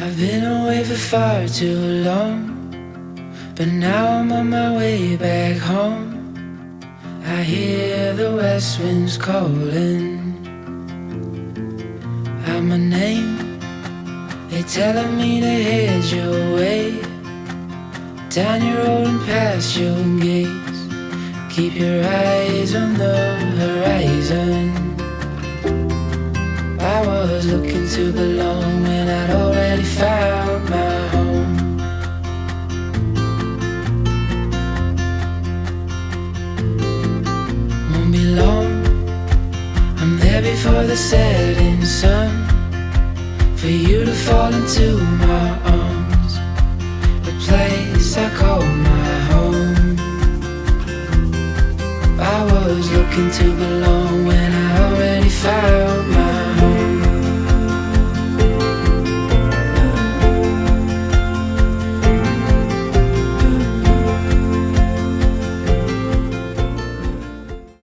I've been away for far too long, but now I'm on my way back home. I hear the west winds calling out my name. They're telling me to head your way, down your road and past your gates. Keep your eyes on the horizon. I was looking to belong when I'd already found my home. Won't be long, I'm there before the setting sun, for you to fall into my arms, a place I call my home. I was looking to belong when